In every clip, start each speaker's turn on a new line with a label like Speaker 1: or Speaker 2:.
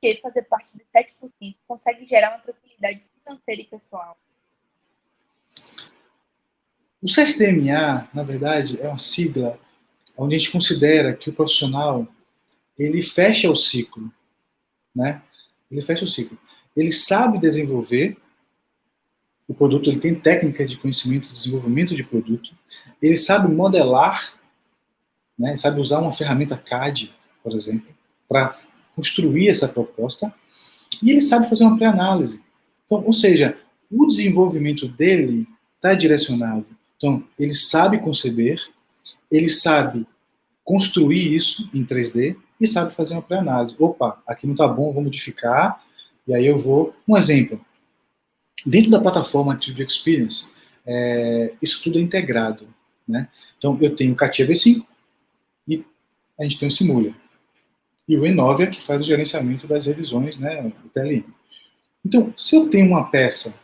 Speaker 1: que fazer parte dos 7% consegue gerar uma tranquilidade financeira e pessoal?
Speaker 2: O CSDMA, na verdade, é uma sigla onde a gente considera que o profissional ele fecha o ciclo, né? Ele fecha o ciclo. Ele sabe desenvolver o produto, ele tem técnica de conhecimento, de desenvolvimento de produto, ele sabe modelar, né? Ele sabe usar uma ferramenta CAD, por exemplo, para construir essa proposta, e ele sabe fazer uma pré-análise. Então, ou seja, o desenvolvimento dele está direcionado. Então, ele sabe conceber, ele sabe construir isso em 3D e sabe fazer uma pré-análise. Opa, aqui não está bom, vou modificar, e aí eu vou... Um exemplo, dentro da plataforma Active Experience, isso tudo é integrado, né? Então, eu tenho o CATIA V5 e a gente tem o Simula. E o Enovia, que faz o gerenciamento das revisões, né, do PLM. Então, se eu tenho uma peça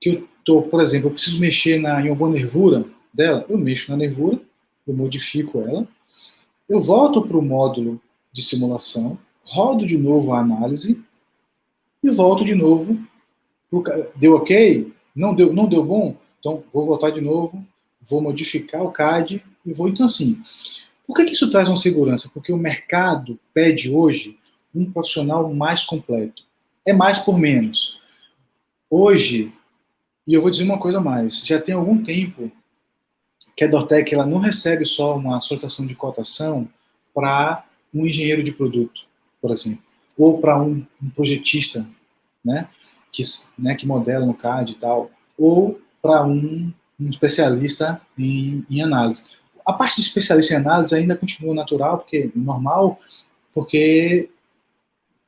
Speaker 2: que eu estou, por exemplo, eu preciso mexer em alguma nervura dela, eu mexo na nervura, eu modifico ela, eu volto para o módulo de simulação, rodo de novo a análise e volto de novo. Deu ok? Não deu bom? Então, vou voltar de novo, vou modificar o CAD e vou. Então, assim, por que isso traz uma segurança? Porque o mercado pede hoje um profissional mais completo. É mais por menos. Hoje, e eu vou dizer uma coisa a mais, já tem algum tempo que a Dortec ela não recebe só uma solicitação de cotação para um engenheiro de produto, por exemplo, ou para um projetista, né, que modela no CAD e tal, ou para um especialista em análise. A parte de especialista em análise ainda continua natural, porque normal, porque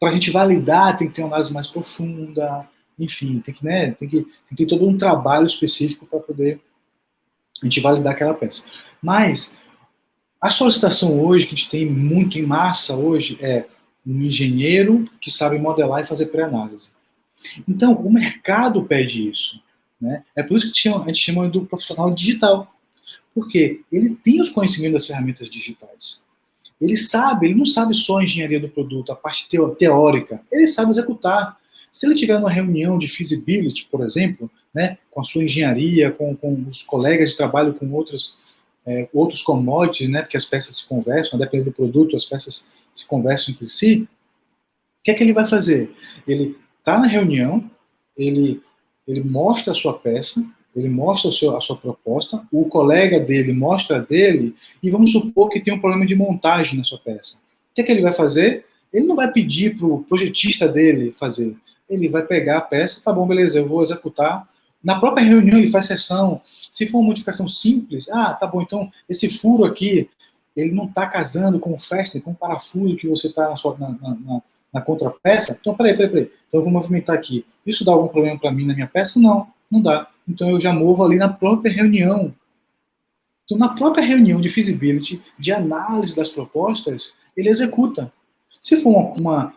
Speaker 2: para a gente validar tem que ter uma análise mais profunda, enfim, tem que ter todo um trabalho específico para poder a gente validar aquela peça. Mas a solicitação hoje, que a gente tem muito em massa hoje, é um engenheiro que sabe modelar e fazer pré-análise. Então, o mercado pede isso. Né? É por isso que a gente chama do profissional digital. Porque ele tem os conhecimentos das ferramentas digitais. Ele não sabe só a engenharia do produto, a parte teórica, ele sabe executar. Se ele tiver uma reunião de feasibility, por exemplo, né, com a sua engenharia, com os colegas de trabalho, com outros commodities, né, porque as peças se conversam, dependendo do produto, as peças se conversam entre si, o que é que ele vai fazer? Ele está na reunião, ele mostra a sua peça, ele mostra a sua proposta, o colega dele mostra a dele, e vamos supor que tem um problema de montagem na sua peça. O que é que ele vai fazer? Ele não vai pedir para o projetista dele fazer. Ele vai pegar a peça, tá bom, beleza, eu vou executar. Na própria reunião ele faz sessão. Se for uma modificação simples, tá bom, então esse furo aqui, ele não está casando com o fastener, com o parafuso que você está na contrapeça. Então, peraí. Então eu vou movimentar aqui. Isso dá algum problema para mim na minha peça? Não dá. Então eu já movo ali na própria reunião. Então, na própria reunião de feasibility, de análise das propostas, ele executa. Se for uma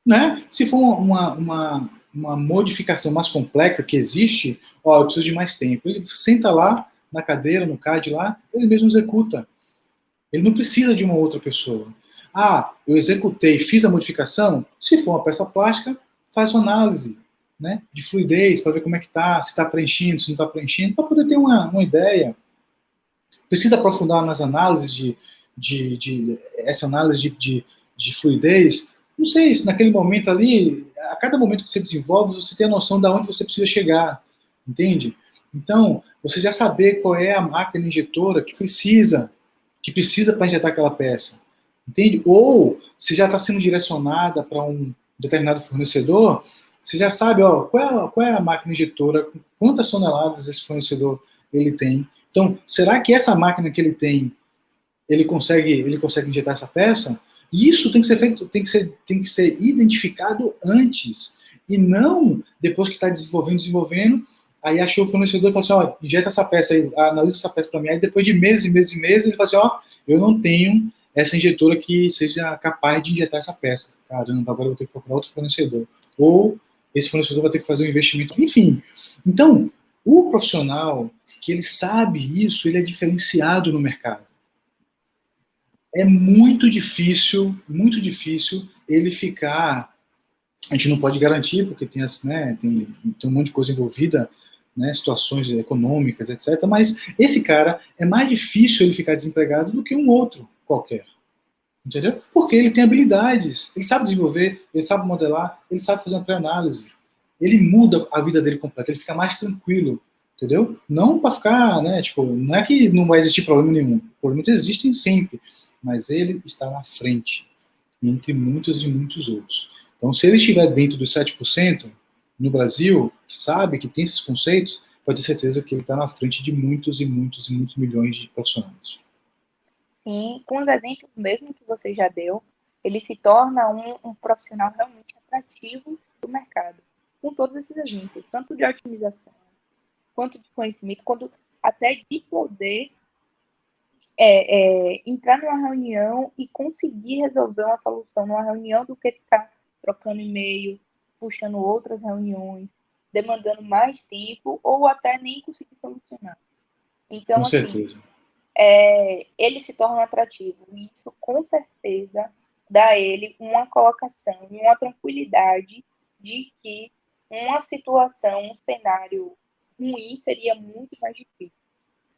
Speaker 2: né? Se for uma modificação mais complexa que existe, eu preciso de mais tempo. Ele senta lá na cadeira, no CAD lá, ele mesmo executa. Ele não precisa de uma outra pessoa. Eu executei, fiz a modificação. Se for uma peça plástica, faz uma análise, né, de fluidez, para ver como é que está, se está preenchendo, se não está preenchendo, para poder ter uma ideia. Precisa aprofundar nas análises essa análise de fluidez. Não sei se naquele momento ali, a cada momento que você desenvolve, você tem a noção de onde você precisa chegar, entende? Então, você já saber qual é a máquina injetora que precisa para injetar aquela peça, entende? Ou se já está sendo direcionada para um determinado fornecedor, você já sabe, qual é a máquina injetora, quantas toneladas esse fornecedor ele tem. Então, será que essa máquina que ele tem, ele consegue injetar essa peça? E isso tem que ser feito, tem que ser identificado antes, e não depois que está desenvolvendo, aí achou o fornecedor e falou assim, injeta essa peça aí, analisa essa peça para mim, aí depois de meses e meses e meses, ele fala assim, eu não tenho essa injetora que seja capaz de injetar essa peça. Caramba, agora eu vou ter que procurar outro fornecedor. Ou esse fornecedor vai ter que fazer um investimento. Enfim, então, o profissional que ele sabe isso, ele é diferenciado no mercado. é muito difícil ele ficar. A gente não pode garantir, porque tem um monte de coisa envolvida, né, situações econômicas, etc. Mas esse cara, é mais difícil ele ficar desempregado do que um outro qualquer. Entendeu? Porque ele tem habilidades, ele sabe desenvolver, ele sabe modelar, ele sabe fazer uma pré-análise. Ele muda a vida dele completa, ele fica mais tranquilo, entendeu? Não para ficar, né, tipo, não é que não vai existir problema nenhum. Problemas existem sempre, mas ele está na frente, entre muitos e muitos outros. Então, se ele estiver dentro dos 7% no Brasil, que sabe, que tem esses conceitos, pode ter certeza que ele está na frente de muitos e muitos e muitos milhões de profissionais.
Speaker 1: Sim, com os exemplos mesmo que você já deu, ele se torna um profissional realmente atrativo do mercado. Com todos esses exemplos, tanto de otimização, quanto de conhecimento, quanto até de poder entrar numa reunião e conseguir resolver uma solução numa reunião do que ficar trocando e-mail, puxando outras reuniões, demandando mais tempo ou até nem conseguir solucionar. Então,
Speaker 2: Com
Speaker 1: assim,
Speaker 2: certeza.
Speaker 1: ele se torna atrativo. E isso, com certeza, dá a ele uma colocação, uma tranquilidade de que uma situação, um cenário ruim seria muito mais difícil.